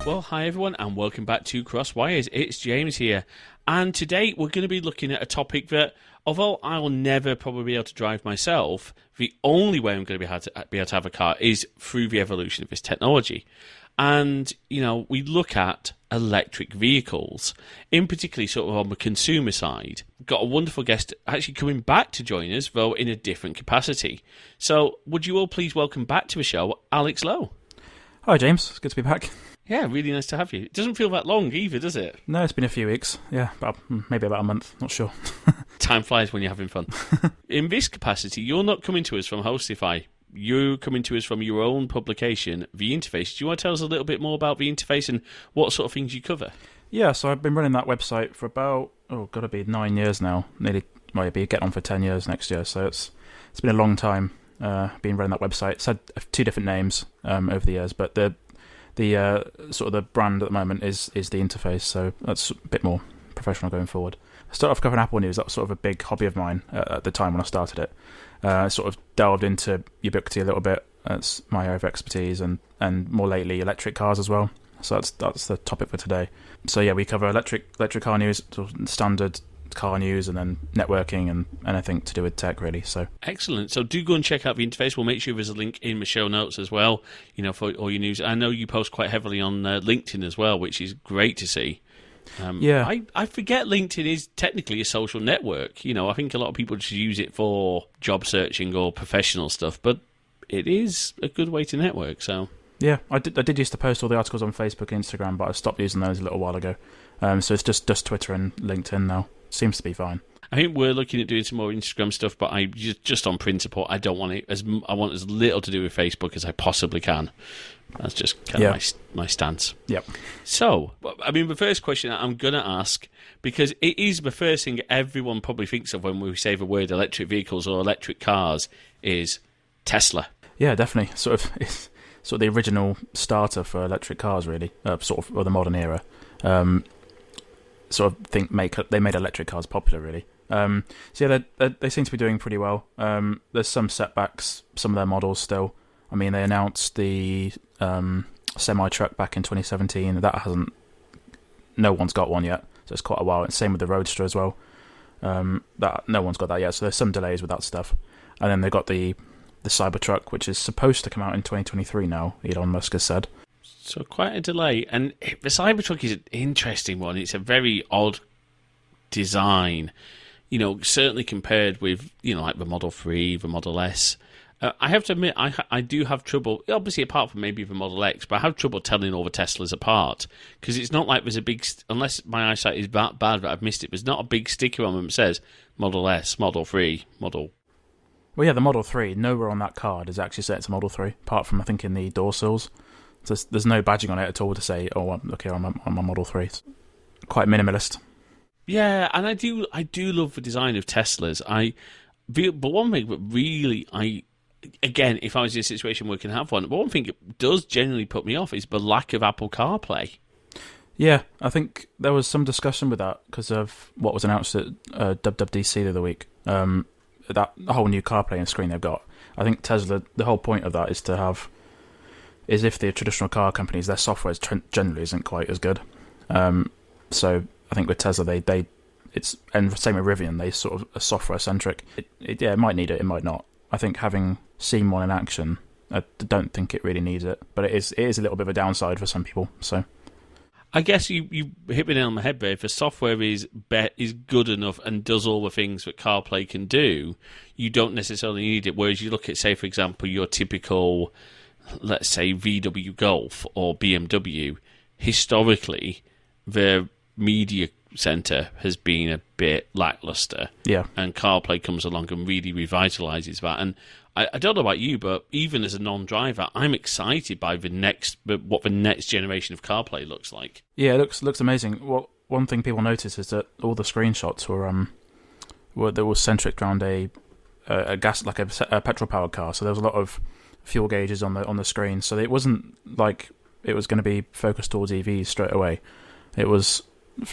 Well, hi everyone, and welcome back to Crosswires. It's James here, and today we're going to be looking at a topic that, although I'll never probably be able to drive myself, the only way I'm going to be able to have a car is through the evolution of this technology. And, you know, we look at electric vehicles, in particular sort of on the consumer side. Got a wonderful guest actually coming back to join us, though in a different capacity. So, would you all please welcome back to the show, Alex Lowe? Hi, James. It's good to be back. Yeah, really nice to have you. It doesn't feel that long either, does it? No, it's been a few weeks. Yeah, maybe about a month. Not sure. Time flies when you're having fun. In this capacity, you're not coming to us from Hostify. You're coming to us from your own publication, The Interface. Do you want to tell us a little bit more about The Interface and what sort of things you cover? Yeah, so I've been running that website for about, got to be 9 years now. Nearly, might be getting on for 10 years next year. So it's been a long time been running that website. It's had two different names over the years, but the sort of the brand at the moment is The Interface, so that's a bit more professional going forward. I started off covering Apple news. That was sort of a big hobby of mine at the time when I started it. I sort of delved into Ubiquity a little bit. That's my area of expertise, and more lately electric cars as well. So that's the topic for today. So yeah, we cover electric car news, sort of standard car news, and then networking and anything to do with tech, really. So excellent. So do go and check out The Interface. We'll make sure there's a link in the show notes as well, you know, for all your news. I know you post quite heavily on LinkedIn as well, which is great to see. Yeah, I forget LinkedIn is technically a social network. You know, I think a lot of people just use it for job searching or professional stuff, but it is a good way to network. So yeah, I did used to post all the articles on Facebook and Instagram, but I stopped using those a little while ago. So it's just Twitter and LinkedIn now. Seems to be fine. I think we're looking at doing some more Instagram stuff, but I just on principle, I don't want it I want as little to do with Facebook as I possibly can. That's just kind of my stance. Yep. So, I mean, the first question I'm going to ask, because it is the first thing everyone probably thinks of when we say the word electric vehicles or electric cars, is Tesla. Yeah, definitely. It's sort of the original starter for electric cars, really, or the modern era. Sort of think they made electric cars popular, really. So yeah, they seem to be doing pretty well. There's some setbacks, some of their models still. I mean, they announced the semi-truck back in 2017. No one's got one yet, so it's quite a while. And same with the Roadster as well. That no one's got that yet, so there's some delays with that stuff. And then they've got the Cybertruck, which is supposed to come out in 2023 now, Elon Musk has said. So quite a delay. And the Cybertruck is an interesting one. It's a very odd design, you know, certainly compared with, you know, like the Model 3, the Model S. I have to admit, I do have trouble, obviously apart from maybe the Model X, but I have trouble telling all the Teslas apart, because it's not like there's a big, unless my eyesight is that bad that I've missed it, there's not a big sticker on them that says Model S, Model 3, Model... Well, yeah, the Model 3, nowhere on that card is actually set to Model 3, apart from, I think, in the door sills. So there's no badging on it at all to say, oh, look here, I'm a Model 3. It's quite minimalist. Yeah, and I do love the design of Teslas. But one thing that really again, if I was in a situation where I can have one, but one thing it does generally put me off is the lack of Apple CarPlay. Yeah, I think there was some discussion with that because of what was announced at WWDC the other week. That whole new CarPlay screen they've got. I think Tesla, the whole point of that is if the traditional car companies, their software generally isn't quite as good. So I think with Tesla, and same with Rivian, they sort of are software centric. It might need it, it might not. I think having seen one in action, I don't think it really needs it, but it is a little bit of a downside for some people. So, I guess you hit me on the head there. If the software is good enough and does all the things that CarPlay can do, you don't necessarily need it. Whereas you look at, say, for example, your typical, let's say, VW Golf or BMW, historically, their media center has been a bit lackluster. Yeah. And CarPlay comes along and really revitalizes that. And I don't know about you, but even as a non-driver, I'm excited by what the next generation of CarPlay looks like. Yeah, it looks amazing. Well, one thing people notice is that all the screenshots were centric around a gas, like a petrol powered car. So there was a lot of fuel gauges on the screen. So it wasn't like it was going to be focused towards EVs straight away. It was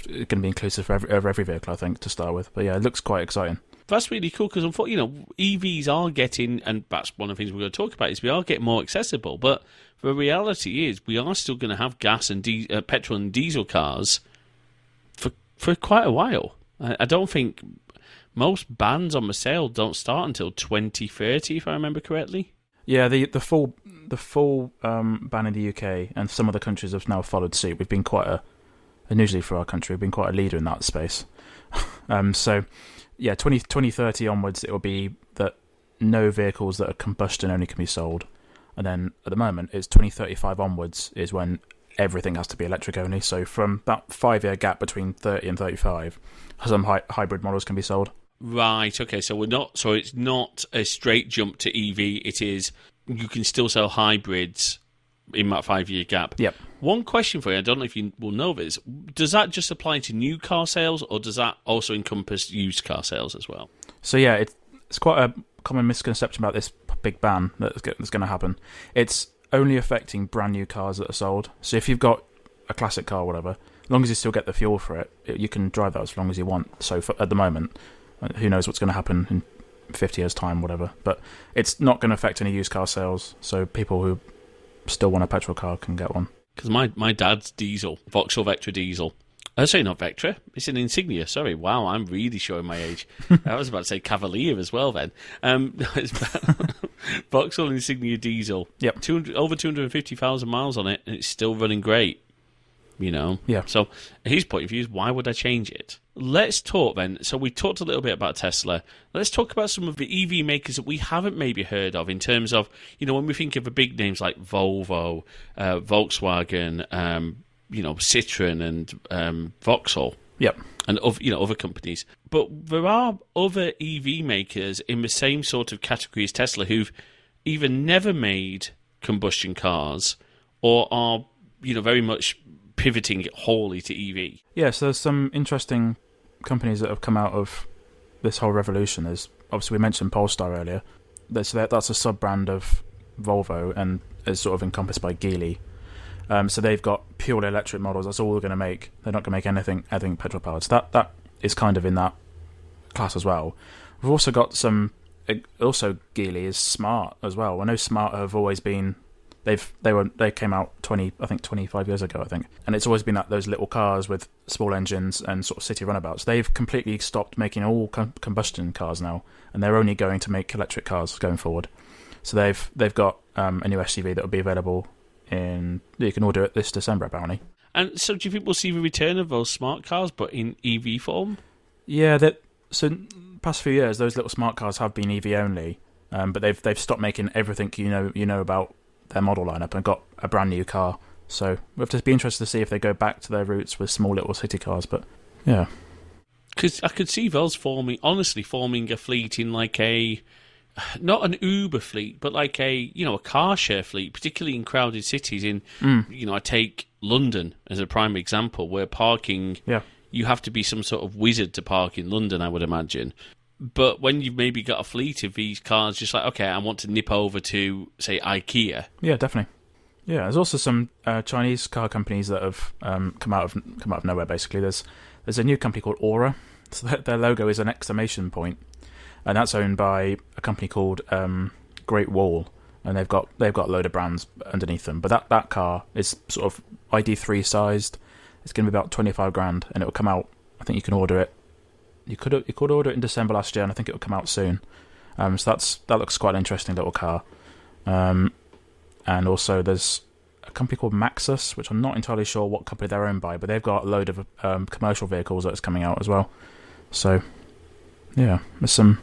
going to be inclusive of every vehicle, I think, to start with. But yeah, it looks quite exciting. That's really cool because, EVs are getting, and that's one of the things we're going to talk about, is we are getting more accessible. But the reality is we are still going to have gas and petrol and diesel cars for quite a while. I don't think most bans on the sale don't start until 2030, if I remember correctly. Yeah, the full ban in the UK and some other countries have now followed suit. We've been unusually for our country, we've been quite a leader in that space. So, yeah, 2030 onwards, it will be that no vehicles that are combustion only can be sold. And then at the moment, it's 2035 onwards is when everything has to be electric only. So from that 5-year gap between 30 and 35, some hybrid models can be sold. Right, okay, so it's not a straight jump to EV, it is, you can still sell hybrids in that 5-year gap. Yep. One question for you, I don't know if you will know this, does that just apply to new car sales, or does that also encompass used car sales as well? So yeah, it's quite a common misconception about this big ban that's going to happen. It's only affecting brand new cars that are sold. So if you've got a classic car or whatever, as long as you still get the fuel for it, you can drive that as long as you want. So at the moment, who knows what's going to happen in 50 years' time, whatever. But it's not going to affect any used car sales, so people who still want a petrol car can get one. Because my dad's diesel, Vauxhall Vectra diesel. Sorry, not Vectra. It's an Insignia. Sorry. Wow, I'm really showing my age. I was about to say Cavalier as well then. It's Vauxhall Insignia diesel. Yep. Over 250,000 miles on it, and it's still running great. Yeah. So his point of view is, why would I change it? Let's talk then. So we talked a little bit about Tesla. Let's talk about some of the EV makers that we haven't maybe heard of in terms of, when we think of the big names like Volvo, Volkswagen, Citroen and Vauxhall. Yep. And other companies. But there are other EV makers in the same sort of category as Tesla who've either never made combustion cars or are, very much pivoting it wholly to EV. Yeah, so there's some interesting companies that have come out of this whole revolution. There's obviously, we mentioned Polestar earlier. That's a sub-brand of Volvo and is sort of encompassed by Geely. So they've got purely electric models. That's all they're going to make. They're not going to make anything petrol powered. So that is kind of in that class as well. We've also got some. Also, Geely is Smart as well. I know Smart have always been. They came out 25 years ago, I think, and it's always been those little cars with small engines and sort of city runabouts. They've completely stopped making all combustion cars now, and they're only going to make electric cars going forward. So they've got a new SUV that will be available. You can order it this December, apparently. And so, do you think we'll see the return of those smart cars, but in EV form? Yeah, so past few years, those little smart cars have been EV only, but they've stopped making everything you know about their model lineup and got a brand new car. So we'll have to be interested to see if they go back to their roots with small little city cars. But yeah, because I could see those forming a fleet in like not an Uber fleet, but like a car share fleet, particularly in crowded cities. I take London as a prime example, where parking, you have to be some sort of wizard to park in London, I would imagine. But when you've maybe got a fleet of these cars, just like, okay, I want to nip over to, say, IKEA. Yeah, definitely. Yeah, there's also some Chinese car companies that have come out of nowhere. Basically, there's a new company called Aura. So their logo is an exclamation point. And that's owned by a company called Great Wall, and they've got a load of brands underneath them. But that car is sort of ID3 sized. It's going to be about 25 grand, and it will come out. I think you can order it. You could order it in December last year, and I think it will come out soon. So that looks quite an interesting little car. And also there's a company called Maxus, which I'm not entirely sure what company they're owned by, but they've got a load of commercial vehicles that's coming out as well. So yeah, there's some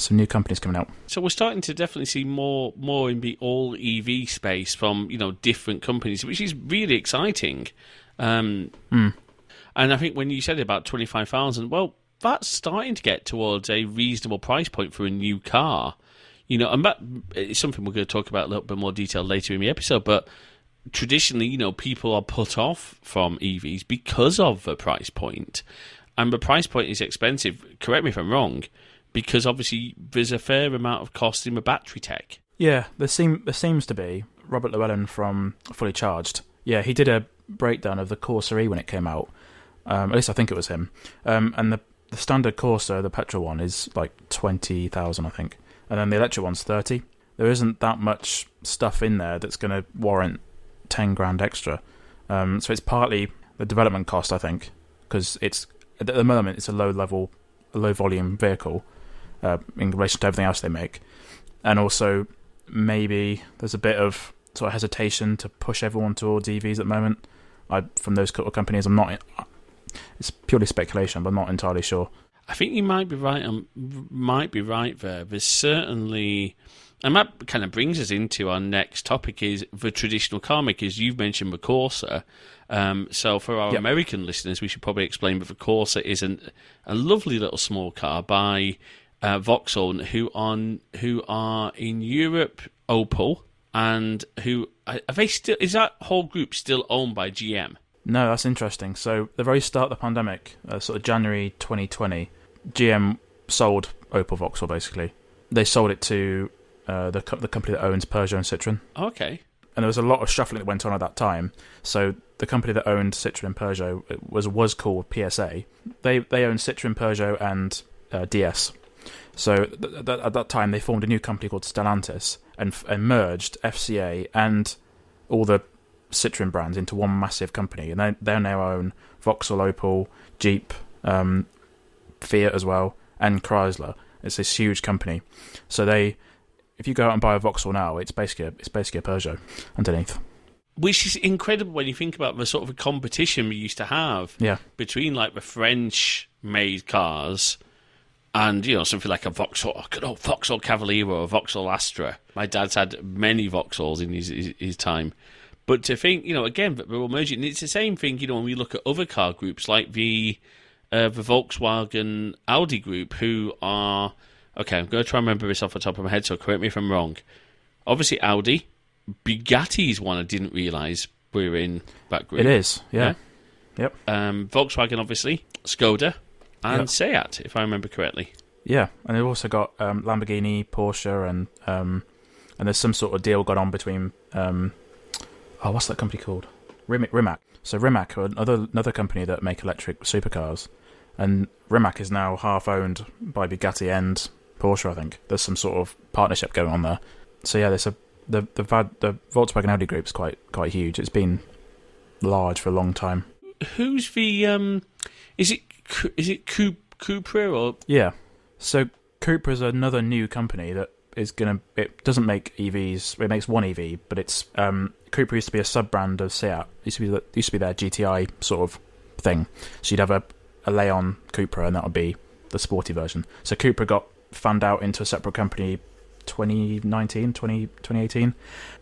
new companies coming out. So we're starting to definitely see more in the all EV space from different companies, which is really exciting. And I think when you said about 25,000, well, that's starting to get towards a reasonable price point for a new car. And that is something we're going to talk about a little bit more detail later in the episode. But traditionally, people are put off from EVs because of the price point. And the price point is expensive, correct me if I'm wrong, because obviously there's a fair amount of cost in the battery tech. Yeah, there seems to be. Robert Llewellyn from Fully Charged, yeah, he did a breakdown of the Corsa E when it came out. At least I think it was him. And the the standard Corsa, the petrol one, is like 20,000, I think, and then the electric one's 30. There isn't that much stuff in there that's going to warrant 10 grand extra. So it's partly the development cost, I think, because it's at the moment it's a low volume vehicle in relation to everything else they make, and also maybe there's a bit of sort of hesitation to push everyone towards EVs at the moment. From those couple of companies, I'm not. It's purely speculation, but I'm not entirely sure. I think you might be right. Might be right there. There's certainly, and that kind of brings us into our next topic: is the traditional car makers. You've mentioned the Corsa. So for our American listeners, we should probably explain that the Corsa is a lovely little small car by Vauxhall, who are in Europe Opel, and who are they still? Is that whole group still owned by GM? No, that's interesting. So the very start of the pandemic, sort of January 2020, GM sold Opel Vauxhall. Basically, they sold it to the company that owns Peugeot and Citroën. Okay. And there was a lot of shuffling that went on at that time. So the company that owned Citroën and Peugeot was called PSA. They owned Citroën, Peugeot, and DS. So at that time, they formed a new company called Stellantis and merged FCA and all the Citroën brands into one massive company. And they now own Vauxhall, Opel, Jeep, Fiat as well, and Chrysler. It's this huge company. So if you go out and buy a Vauxhall now, it's basically a Peugeot underneath. Which is incredible when you think about the sort of competition we used to have between like the French-made cars and, you know, something like a Vauxhall Cavalier or a Vauxhall Astra. My dad's had many Vauxhalls in his time. But to think, you know, again, that we're all merging. And it's the same thing, you know, when we look at other car groups like the Volkswagen Audi group, who are... Okay, I'm going to try and remember this off the top of my head, so correct me if I'm wrong. Obviously, Audi. Bugatti is one I didn't realise we're in that group. It is, yeah. Yep. Volkswagen, obviously. Skoda. And Seat, if I remember correctly. Yeah, and they've also got Lamborghini, Porsche, and there's some sort of deal going on between... what's that company called? Rimac. So Rimac are another company that make electric supercars. And Rimac is now half owned by Bugatti and Porsche, I think. There's some sort of partnership going on there. So yeah, the Volkswagen Audi group's quite huge. It's been large for a long time. Who's the is it Cupra or? Yeah. So Cupra is another new company that it doesn't make EVs. It makes one EV, but it's Cupra used to be a sub brand of Seat. It used to be their GTI sort of thing. So you'd have a Leon Cupra, and that would be the sporty version. So Cupra got fanned out into a separate company 2018,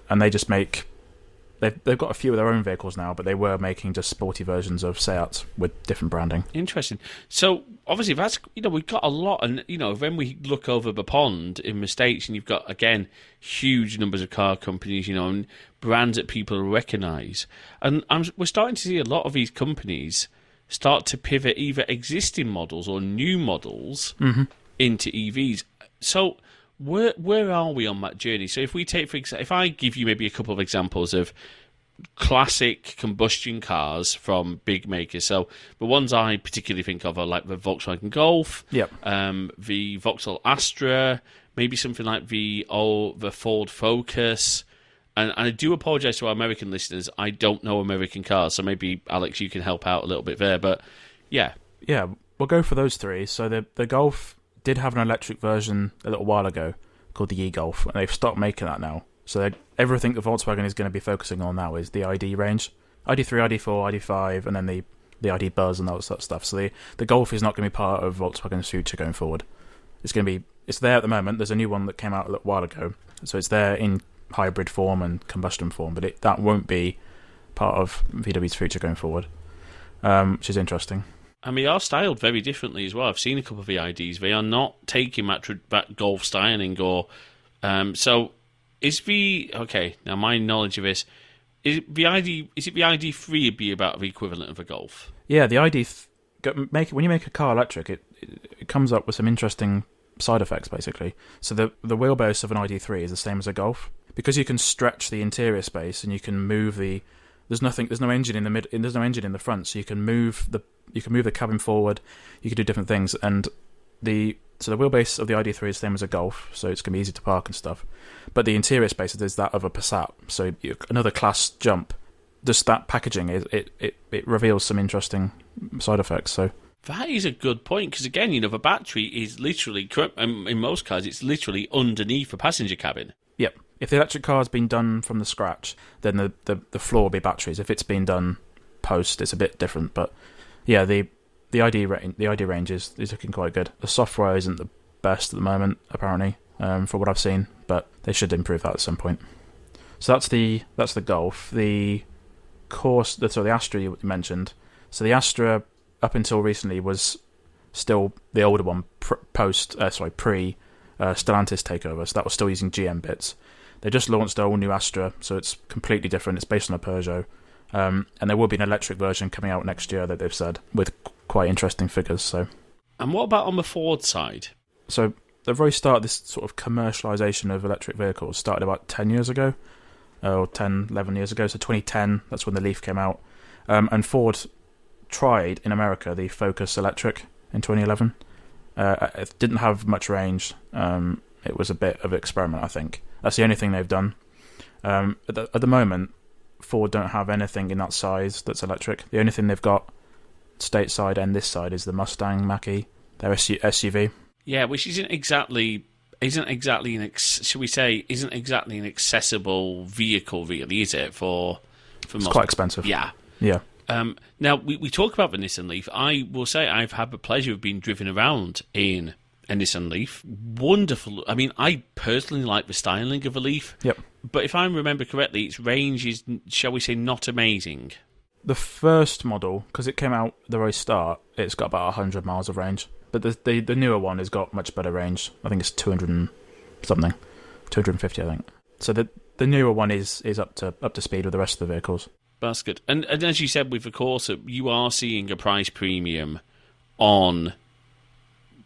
and they just make... They've got a few of their own vehicles now, but they were making just sporty versions of Seat with different branding. Interesting. So, obviously, that's, you know, we've got a lot, and, you know, when we look over the pond in the States, and you've got, again, huge numbers of car companies, you know, and brands that people recognise. And we're starting to see a lot of these companies start to pivot either existing models or new models into EVs. So where are we on that journey? So if we take, for example, if I give you maybe a couple of examples of classic combustion cars from big makers. So the ones I particularly think of are like the Volkswagen Golf, the Vauxhall Astra, maybe something like the Ford Focus. And I do apologise to our American listeners. I don't know American cars, so maybe, Alex, you can help out a little bit there. But, yeah. Yeah, we'll go for those three. So the Golf did have an electric version a little while ago called the e-Golf, and they've stopped making that now. So everything that Volkswagen is going to be focusing on now is the ID range. ID3, ID4, ID5, and then the ID Buzz and all that sort of stuff. So the Golf is not going to be part of Volkswagen's future going forward. It's there at the moment. There's a new one that came out a little while ago. So it's there in hybrid form and combustion form, but that won't be part of VW's future going forward, which is interesting. And they are styled very differently as well. I've seen a couple of the IDs. They are not taking that Golf styling or... so is now my knowledge of this, is it the ID3 would be about the equivalent of a Golf? Yeah, the ID... when you make a car electric, it comes up with some interesting side effects, basically. So the wheelbase of an ID3 is the same as a Golf. Because you can stretch the interior space and you can move the There's nothing. There's no engine in the mid. There's no engine in the front, so you can move the cabin forward. You can do different things, and the wheelbase of the ID3 is the same as a Golf, so it's going to be easy to park and stuff. But the interior space is that of a Passat, so another class jump. Just that packaging, it reveals some interesting side effects. So that is a good point, because again, the battery is literally, in most cars, it's literally underneath a passenger cabin. Yep. If the electric car has been done from the scratch, then the floor will be batteries. If it's been done post, it's a bit different. But yeah, the ID range is looking quite good. The software isn't the best at the moment, apparently, for what I've seen, but they should improve that at some point. So that's the Golf. The Astra you mentioned. So the Astra, up until recently, was still the older one, pre Stellantis takeover. So that was still using GM bits. They just launched their all new Astra, so it's completely different. It's based on a Peugeot, and there will be an electric version coming out next year that they've said, with quite interesting figures. So, and what about on the Ford side? So the very start of this sort of commercialisation of electric vehicles started about 10 years ago, or 10, 11 years ago. So 2010, that's when the Leaf came out, and Ford tried in America the Focus Electric in 2011. It didn't have much range. It was a bit of an experiment, I think. That's the only thing they've done. At the moment, Ford don't have anything in that size that's electric. The only thing they've got stateside and this side is the Mustang Mach-E, their SUV. Yeah, which isn't exactly an accessible vehicle, really, is it? For it's quite expensive. Yeah. Now we talk about the Nissan Leaf. I will say I've had the pleasure of being driven around in a Nissan Leaf. Wonderful. I mean, I personally like the styling of a Leaf. Yep. But if I remember correctly, its range is, shall we say, not amazing. The first model, because it came out at the very start, it's got about 100 miles of range. But the newer one has got much better range. I think it's 200 and something, 250, I think. So the newer one is up to speed with the rest of the vehicles. That's good. And as you said with the Corsa, you are seeing a price premium on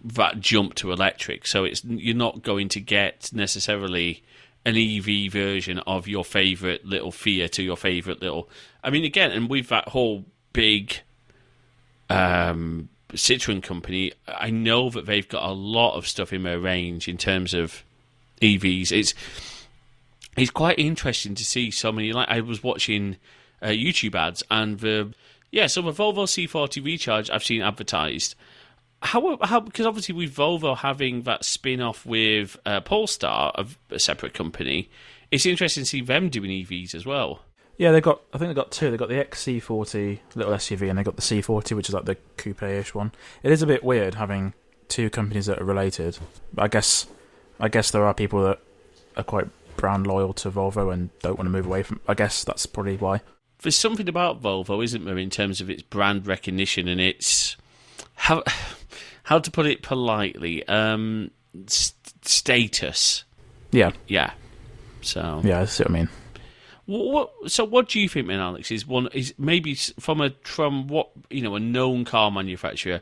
that jump to electric. So you're not going to get necessarily an EV version of your favourite little Fiat or your favourite little... I mean, again, and with that whole big Citroen company, I know that they've got a lot of stuff in their range in terms of EVs. It's quite interesting to see so many... Like, I was watching YouTube ads, and so the Volvo C40 Recharge I've seen advertised. How because obviously with Volvo having that spin-off with Polestar, of a separate company, it's interesting to see them doing EVs as well. Yeah, I think they've got two. They've got the XC40 little SUV, and they've got the C40, which is like the coupe-ish one. It is a bit weird having two companies that are related. But I guess there are people that are quite brand loyal to Volvo and don't want to move away from. I guess that's probably why. There's something about Volvo, isn't there, in terms of its brand recognition and its how to put it politely, status. Yeah. So yeah, I see what I mean. What do you think, then, Alex? Is maybe from what a known car manufacturer?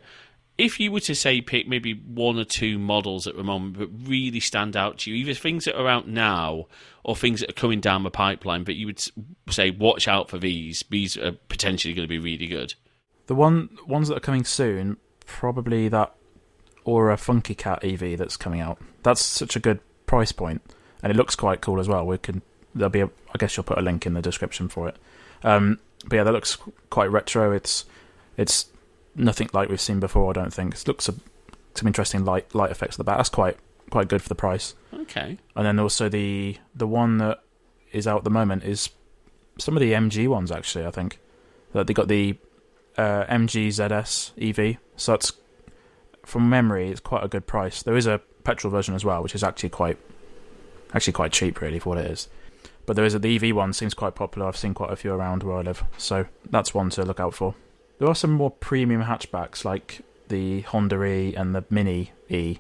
If you were to say pick maybe one or two models at the moment that really stand out to you, either things that are out now or things that are coming down the pipeline, but you would say watch out for these. These are potentially going to be really good. The ones that are coming soon, probably that Aura Funky Cat EV that's coming out. That's such a good price point, and it looks quite cool as well. I guess you'll put a link in the description for it. But yeah, that looks quite retro. It's nothing like we've seen before, I don't think. It looks some interesting light effects at the back. That's quite good for the price. Okay. And then also the one that is out at the moment is some of the MG ones, actually, I think. They got the MG ZS EV, so that's, from memory, it's quite a good price. There is a petrol version as well, which is actually quite cheap, really, for what it is. But the EV one seems quite popular. I've seen quite a few around where I live, so that's one to look out for. There are some more premium hatchbacks, like the Honda E and the Mini E,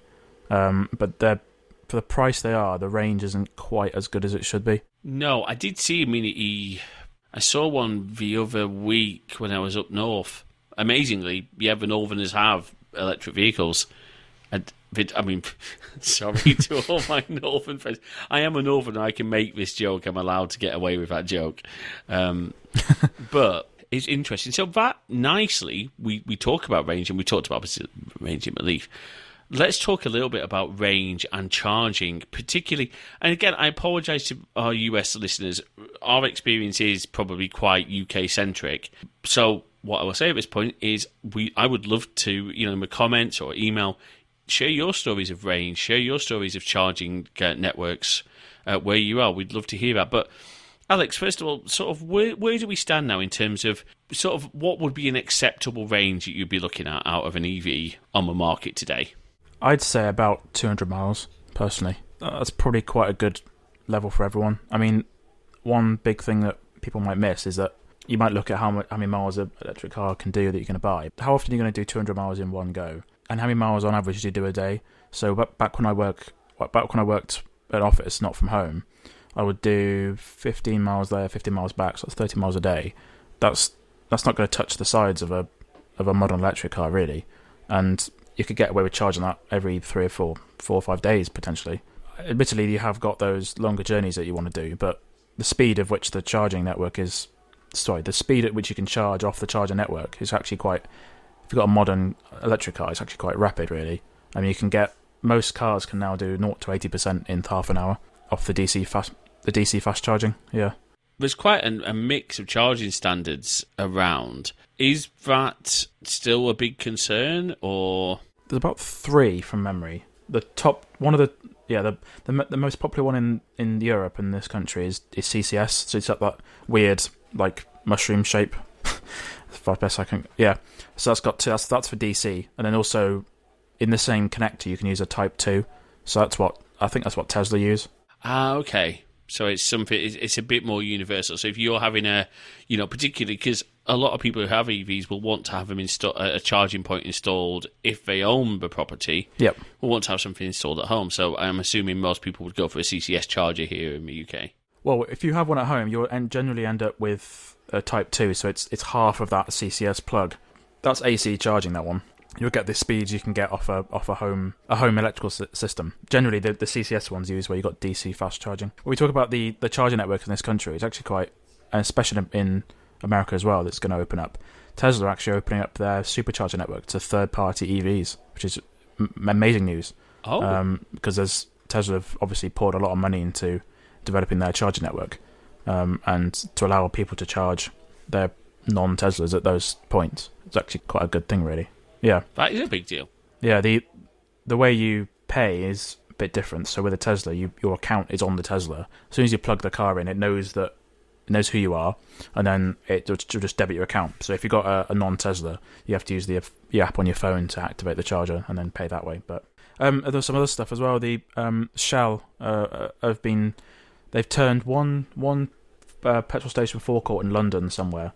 but for the price they are, the range isn't quite as good as it should be. No, I did see a Mini E. I saw one the other week when I was up north. Amazingly, yeah, the Northerners have electric vehicles. And I mean, sorry to all my northern friends. I am a northerner. I can make this joke. I'm allowed to get away with that joke. But it's interesting. So that nicely, we talk about range, and we talked about range in relief. Let's talk a little bit about range and charging, particularly. And again, I apologise to our US listeners. Our experience is probably quite UK centric. So what I will say at this point is, I would love to, in the comments or email, share your stories of range, share your stories of charging networks where you are. We'd love to hear that. But Alex, first of all, sort of where do we stand now in terms of sort of what would be an acceptable range that you'd be looking at out of an EV on the market today? I'd say about 200 miles, personally. That's probably quite a good level for everyone. I mean, one big thing that people might miss is that you might look at how many miles an electric car can do that you're going to buy. How often are you going to do 200 miles in one go? And how many miles on average do you do a day? So back when I worked at an office, not from home, I would do 15 miles there, 15 miles back, so that's 30 miles a day. That's not going to touch the sides of a modern electric car, really. And you could get away with charging that every 3 or 4 or 5 days, potentially. Admittedly, you have got those longer journeys that you want to do, but the speed at which the speed at which you can charge off the charger network is actually quite, if you've got a modern electric car, it's actually quite rapid, really. I mean, most cars can now do 0 to 80% in half an hour off the DC fast charging, yeah. There's quite a mix of charging standards around. Is that still a big concern, or...? There's about 3 from memory. The most popular one in Europe and this country is CCS. So it's got that weird, like, mushroom shape. As far best I can... Yeah. So that's got that's for DC. And then also, in the same connector, you can use a Type 2. So I think that's what Tesla use. Ah, okay. So it's something. It's a bit more universal. So if you're having particularly because a lot of people who have EVs will want to have them a charging point installed if they own the property. Yep. Will want to have something installed at home. So I'm assuming most people would go for a CCS charger here in the UK. Well, if you have one at home, you'll generally end up with a Type 2. So it's half of that CCS plug. That's AC charging, that one. You'll get the speeds you can get off a home electrical system. Generally, the CCS ones use where you've got DC fast charging. When we talk about the charging network in this country, it's actually quite, and especially in America as well, that's going to open up. Tesla are actually opening up their supercharger network to third-party EVs, which is amazing news. Oh. Because Tesla have obviously poured a lot of money into developing their charging network, and to allow people to charge their non-Teslas at those points. It's actually quite a good thing, really. Yeah. That is a big deal. Yeah, the way you pay is a bit different. So with a Tesla, your account is on the Tesla. As soon as you plug the car in, it knows who you are, and then it'll just debit your account. So if you've got a non-Tesla, you have to use the app on your phone to activate the charger and then pay that way. But there's some other stuff as well. The Shell they've turned one petrol station forecourt in London somewhere.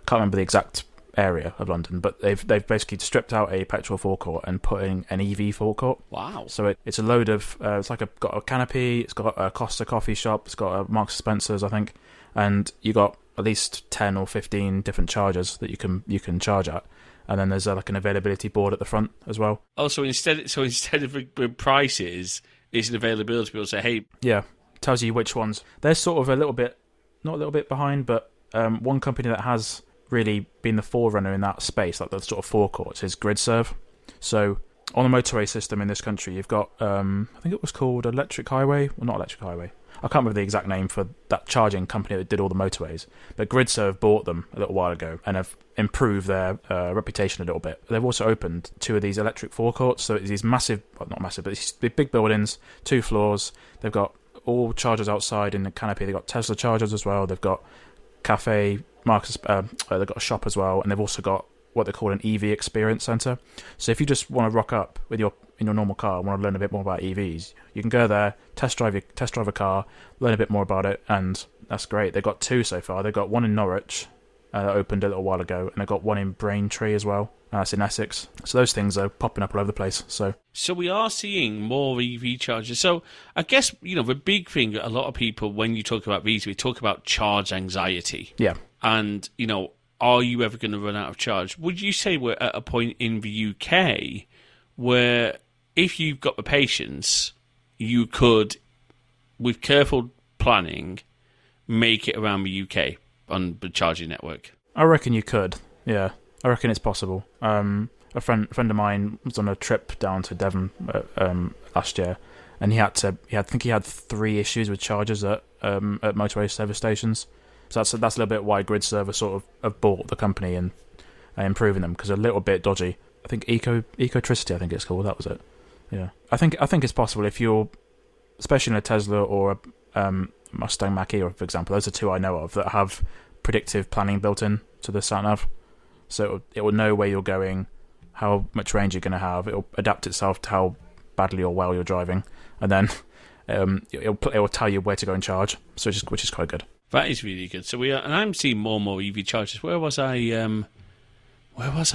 Can't remember the exact area of London, but they've basically stripped out a petrol forecourt and put in an EV forecourt. Wow! So it's a load of it's like got a canopy, it's got a Costa coffee shop, it's got a Marks and Spencer's, I think, and you got at least 10 or 15 different chargers that you can charge at, and then there's like an availability board at the front as well. Oh, so instead of the prices, it's an availability. People say, hey, yeah, tells you which ones. They're sort of not a little bit behind, but one company that has really been the forerunner in that space, like the sort of forecourts, is GridServe. So on the motorway system in this country, you've got I think it was called Electric Highway, well, not Electric Highway, I can't remember the exact name for that charging company that did all the motorways, but GridServe bought them a little while ago and have improved their reputation a little bit. They've also opened 2 of these electric forecourts, so it's these massive, well, not massive, but these big buildings, 2 floors. They've got all chargers outside in the canopy. They've got Tesla chargers as well. They've got cafe, Marcus, they've got a shop as well, and they've also got what they call an EV experience centre. So if you just want to rock up with in your normal car and want to learn a bit more about EVs, you can go there, test drive a car, learn a bit more about it, and that's great. They've got 2 so far. They've got one in Norwich that opened a little while ago, and they've got one in Braintree as well. That's in Essex. So those things are popping up all over the place. So we are seeing more EV chargers. So I guess, the big thing, a lot of people, when you talk about these, we talk about charge anxiety. Yeah. And, are you ever going to run out of charge? Would you say we're at a point in the UK where if you've got the patience, you could, with careful planning, make it around the UK on the charging network. I reckon you could. Yeah, I reckon it's possible. A friend of mine was on a trip down to Devon last year, and I think he had 3 issues with chargers at motorway service stations. So that's a little bit why Grid Server sort of have bought the company and improving them, because they're a little bit dodgy. I think Ecotricity, I think it's called. That was it. Yeah, I think it's possible if you're, especially in a Tesla or a Mustang Mach-E, for example. Those are 2 I know of that have predictive planning built in to the sat nav, so it will know where you're going, how much range you're going to have. It'll adapt itself to how badly or well you're driving, and then it will tell you where to go and charge. So which is quite good. That is really good. So and I'm seeing more and more EV chargers. Where was I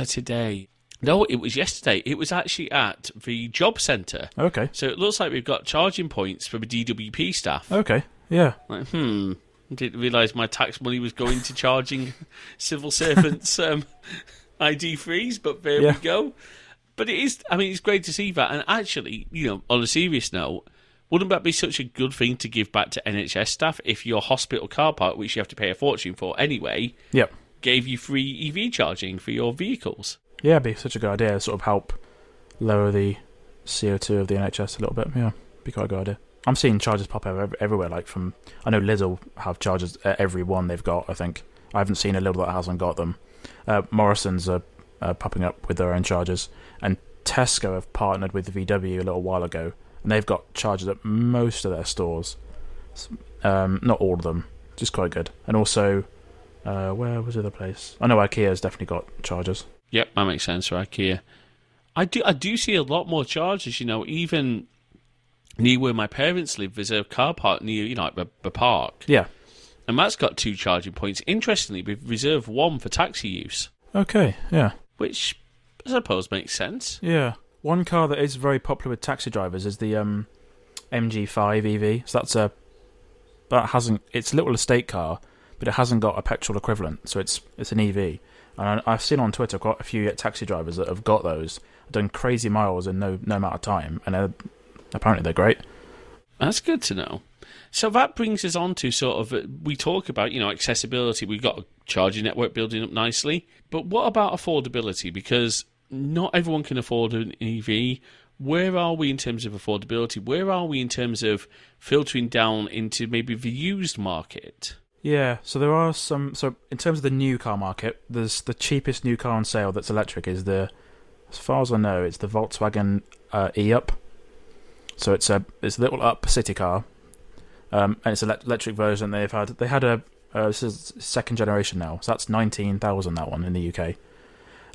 today? No, it was yesterday. It was actually at the job centre. Okay. So it looks like we've got charging points for the DWP staff. Okay. Yeah. Like, didn't realise my tax money was going to charging civil servants' ID3s, but there we go. But it is, I mean, it's great to see that. And actually, on a serious note, wouldn't that be such a good thing to give back to NHS staff if your hospital car park, which you have to pay a fortune for anyway, gave you free EV charging for your vehicles? Yeah, it'd be such a good idea. Sort of help lower the CO2 of the NHS a little bit. Yeah, be quite a good idea. I'm seeing chargers pop up everywhere. Like I know Lidl have chargers at every one they've got. I think I haven't seen a Lidl that hasn't got them. Morrison's are popping up with their own chargers, and Tesco have partnered with VW a little while ago, and they've got chargers at most of their stores. Not all of them, just quite good. And also, where was the other place? I know IKEA's definitely got chargers. Yep, that makes sense for IKEA. I do see a lot more chargers, even near where my parents live. There's a car park near, like the park. Yeah. And that's got 2 charging points. Interestingly, we've reserved 1 for taxi use. Okay, yeah. Which I suppose makes sense. Yeah. One car that is very popular with taxi drivers is the MG5 EV. So it's a little estate car, but it hasn't got a petrol equivalent, so it's an EV. And I've seen on Twitter quite a few taxi drivers that have got those, done crazy miles in no amount of time, and apparently they're great. That's good to know. So that brings us on to sort of, we talk about, accessibility. We've got a charging network building up nicely. But what about affordability? Because not everyone can afford an EV. Where are we in terms of affordability? Where are we in terms of filtering down into maybe the used market? Yeah, so there are some. So in terms of the new car market, there's the cheapest new car on sale that's electric is as far as I know, it's the Volkswagen e-Up. So it's a little up city car, and it's an electric version. They had a this is 2nd generation now, so that's 19,000 that one in the UK.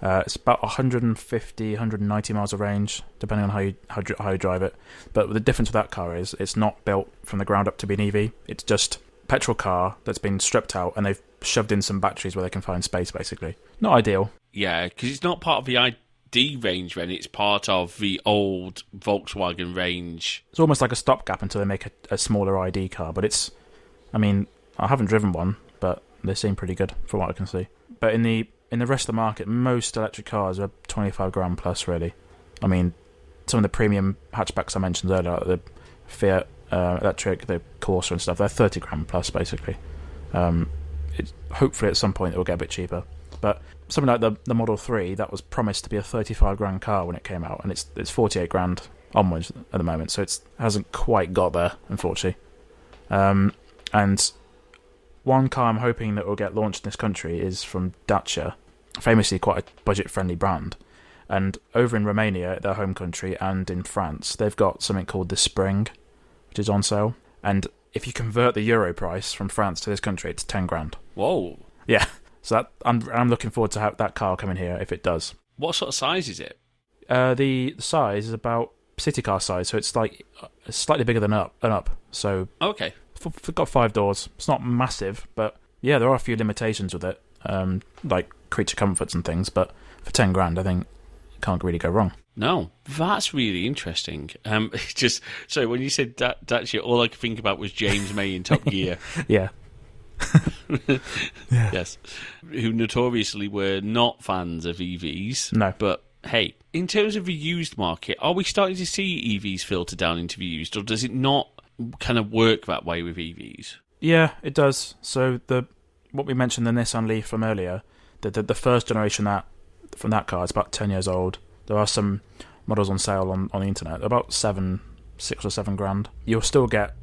It's about 150, 190 miles of range, depending on how you drive it. But the difference with that car is it's not built from the ground up to be an EV. It's just a petrol car that's been stripped out, and they've shoved in some batteries where they can find space, basically. Not ideal. Yeah, because it's not part of the ID range, then. It's part of the old Volkswagen range. It's almost like a stopgap until they make a smaller ID car. But I haven't driven one, but they seem pretty good from what I can see. But in the rest of the market, most electric cars are 25 grand plus, really. I mean, some of the premium hatchbacks I mentioned earlier, like the Fiat electric, the Corsa and stuff, they're 30 grand plus, basically. Hopefully at some point it will get a bit cheaper. But something like the Model 3, that was promised to be a 35 grand car when it came out, and it's 48 grand onwards at the moment, so it hasn't quite got there, unfortunately. And one car I'm hoping that will get launched in this country is from Dacia, famously quite a budget-friendly brand. And over in Romania, their home country, and in France, they've got something called the Spring, which is on sale. And if you convert the euro price from France to this country, it's 10 grand. Whoa. Yeah. So I'm looking forward to have that car coming here if it does. What sort of size is it? The size is about city car size, so it's like slightly bigger than up. So okay. It's got 5 doors. It's not massive, but yeah, there are a few limitations with it, like creature comforts and things. But for 10 grand, I think you can't really go wrong. No, that's really interesting. So when you said Dacia, all I could think about was James May in Top Gear. Yeah. Yes. Who notoriously were not fans of EVs. No. But hey, in terms of the used market, are we starting to see EVs filter down into the used, or does it not kind of work that way with EVs? Yeah, it does. So what we mentioned, the Nissan Leaf from earlier, the first generation from that car is about 10 years old. There are some models on sale on the internet, about 6 or 7 grand. You'll still get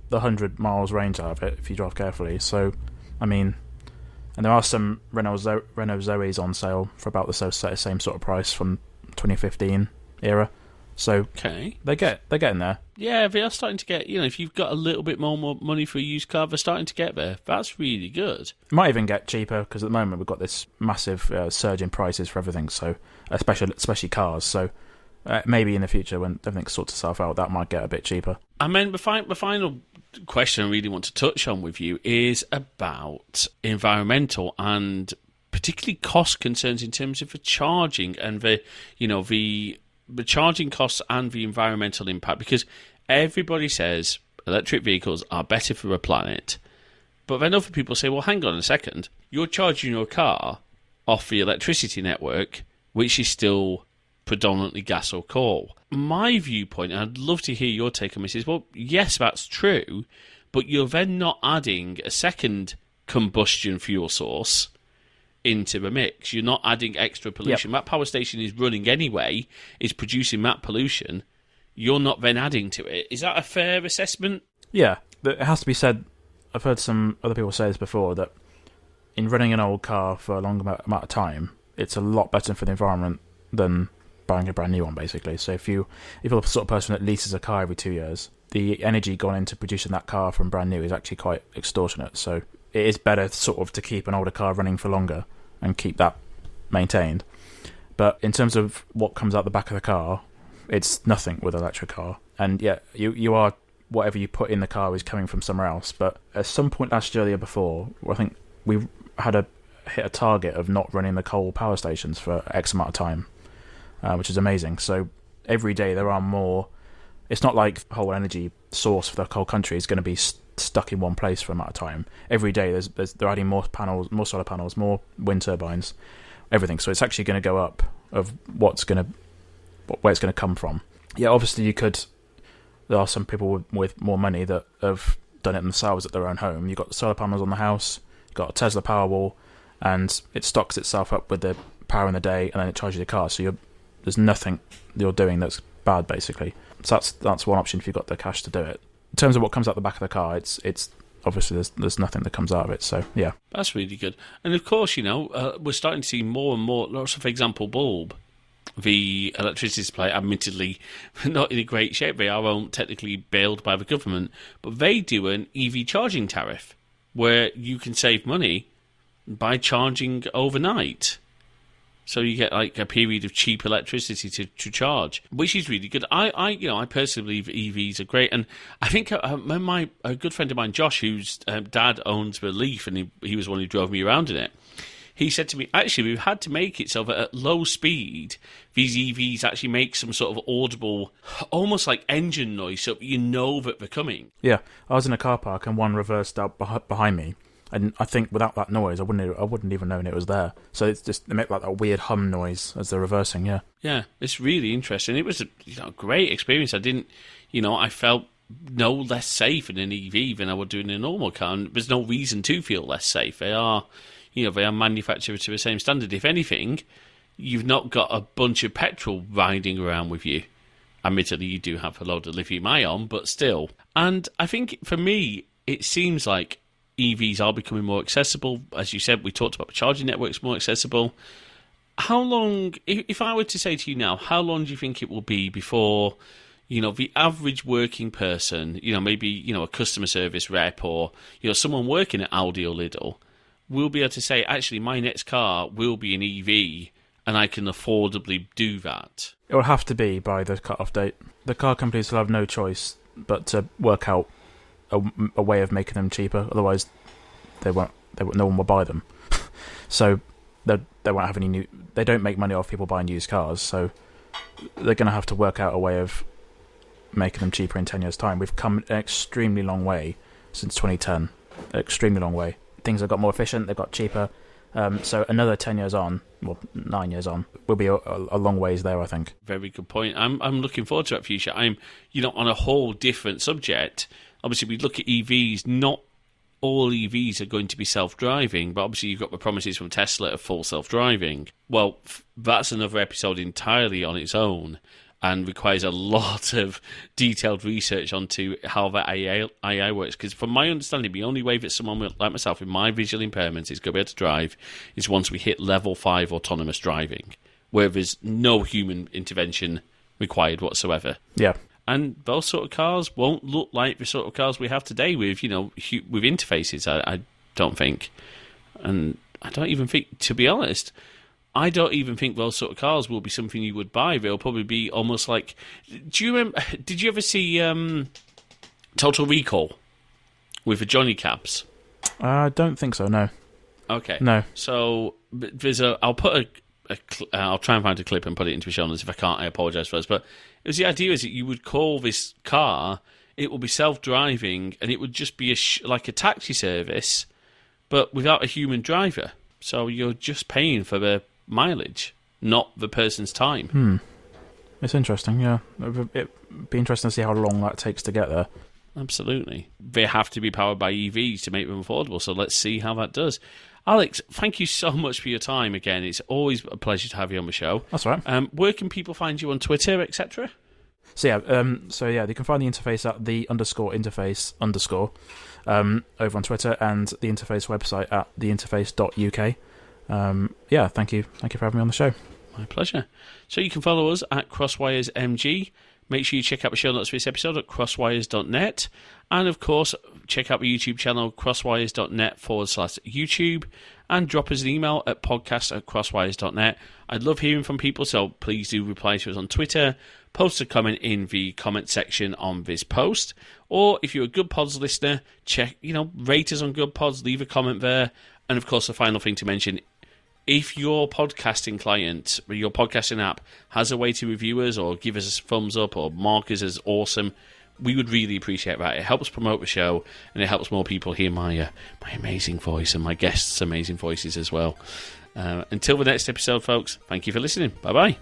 the 100 miles range out of it if you drive carefully. So, I mean, and there are some Renault Zoes on sale for about the same sort of price from 2015 era. So okay, they're getting there. Yeah, they are starting to get, if you've got a little bit more money for a used car, they're starting to get there. That's really good. It might even get cheaper because at the moment we've got this massive surge in prices for everything, so especially cars. So maybe in the future when everything sorts itself out, that might get a bit cheaper. I mean, the final question I really want to touch on with you is about environmental and particularly cost concerns in terms of the charging and the charging costs and the environmental impact, because everybody says electric vehicles are better for the planet, but then other people say, well, hang on a second, you're charging your car off the electricity network, which is still predominantly gas or coal. My viewpoint, and I'd love to hear your take on this, is, well, yes, that's true, but you're then not adding a second combustion fuel source into the mix. You're not adding extra pollution. That power station is running anyway, is producing that pollution. You're not then adding to it. Is that a fair assessment? Yeah, it has to be said. I've heard some other people say this before, that in running an old car for a long amount of time, it's a lot better for the environment than buying a brand new one, basically. So if you're the sort of person that leases a car every 2 years, the energy gone into producing that car from brand new is actually quite extortionate. So it is better sort of to keep an older car running for longer and keep that maintained. But in terms of what comes out the back of the car, it's nothing with an electric car. And yeah, you are, whatever you put in the car is coming from somewhere else. But at some point last year or the year before, I think we had hit a target of not running the coal power stations for X amount of time, which is amazing. So every day there are more. It's not like the whole energy source for the whole country is going to be stuck in one place for a amount of time. Every day they're adding more panels, more solar panels, more wind turbines, everything. So it's actually going to go up of where it's going to come from. Yeah, obviously there are some people with more money that have done it themselves at their own home. You've got solar panels on the house, you've got a Tesla Powerwall, and it stocks itself up with the power in the day, and then it charges your car. So there's nothing you're doing that's bad, basically. So that's one option if you've got the cash to do it. In terms of what comes out the back of the car, it's obviously there's nothing that comes out of it. So yeah, that's really good. And of course, we're starting to see more and more. Lots of example, Bulb, the electricity supply, admittedly not in a great shape. They are technically bailed by the government, but they do an EV charging tariff where you can save money by charging overnight. So you get like a period of cheap electricity to charge, which is really good. I personally believe EVs are great, and I think a good friend of mine, Josh, whose dad owns the Leaf, and he was the one who drove me around in it. He said to me, actually, we've had to make it so that at low speed, these EVs actually make some sort of audible, almost like engine noise, so you know that they're coming. Yeah, I was in a car park and one reversed out behind me. And I think without that noise, I wouldn't even known it was there. So it's just, they make like that weird hum noise as they're reversing. Yeah, yeah, it's really interesting. It was a great experience. I felt no less safe in an EV than I would do in a normal car. And there's no reason to feel less safe. They are manufactured to the same standard. If anything, you've not got a bunch of petrol riding around with you. Admittedly, you do have a load of lithium-ion, but still. And I think for me, it seems like EVs are becoming more accessible. As you said, we talked about the charging networks more accessible. How long, if I were to say to you now, how long do you think it will be before, the average working person, maybe, a customer service rep or, someone working at Aldi or Lidl will be able to say, actually, my next car will be an EV and I can affordably do that? It will have to be by the cut-off date. The car companies will have no choice but to work out a way of making them cheaper. Otherwise, no one will buy them. So they won't have any new. They don't make money off people buying used cars. So they're going to have to work out a way of making them cheaper in 10 years' time. We've come an extremely long way since 2010. Extremely long way. Things have got more efficient. They've got cheaper. So another 10 years on, well, 9 years on, we'll be a long ways there, I think. Very good point. I'm looking forward to that future. I'm, on a whole different subject. Obviously, we look at EVs. Not all EVs are going to be self-driving, but obviously you've got the promises from Tesla of full self-driving. Well, that's another episode entirely on its own, and requires a lot of detailed research onto how that AI works. Because from my understanding, the only way that someone like myself with my visual impairments is going to be able to drive is once we hit level 5 autonomous driving, where there's no human intervention required whatsoever. Yeah. And those sort of cars won't look like the sort of cars we have today with, with interfaces, I don't think. And I don't even think, to be honest, I don't even think those sort of cars will be something you would buy. They'll probably be almost like... Did you ever see Total Recall with the Johnny Cabs? I don't think so, no. Okay. No. So I'll try and find a clip and put it into the show notes. If I can't, I apologise first. But the idea is that you would call this car, it will be self-driving, and it would just be like a taxi service, but without a human driver. So you're just paying for the mileage, not the person's time. It's interesting, yeah. It'd be interesting to see how long that takes to get there. Absolutely. They have to be powered by EVs to make them affordable, so let's see how that does. Alex, thank you so much for your time again. It's always a pleasure to have you on the show. That's all right. Where can people find you on Twitter, etc.? So yeah, they can find the interface at _interface_ over on Twitter, and the interface website at theinterface.uk. Yeah, thank you for having me on the show. My pleasure. So you can follow us at CrosswiresMG. Make sure you check out the show notes for this episode at crosswires.net. And of course, check out the YouTube channel, crosswires.net/YouTube. And drop us an email at podcast@crosswires.net. I'd love hearing from people, so please do reply to us on Twitter. Post a comment in the comment section on this post. Or if you're a Good Pods listener, rate us on Good Pods, leave a comment there. And of course, the final thing to mention, if your podcasting client, your podcasting app, has a way to review us or give us a thumbs up or mark us as awesome, we would really appreciate that. It helps promote the show, and it helps more people hear my amazing voice and my guests' amazing voices as well. Until the next episode, folks, thank you for listening. Bye-bye.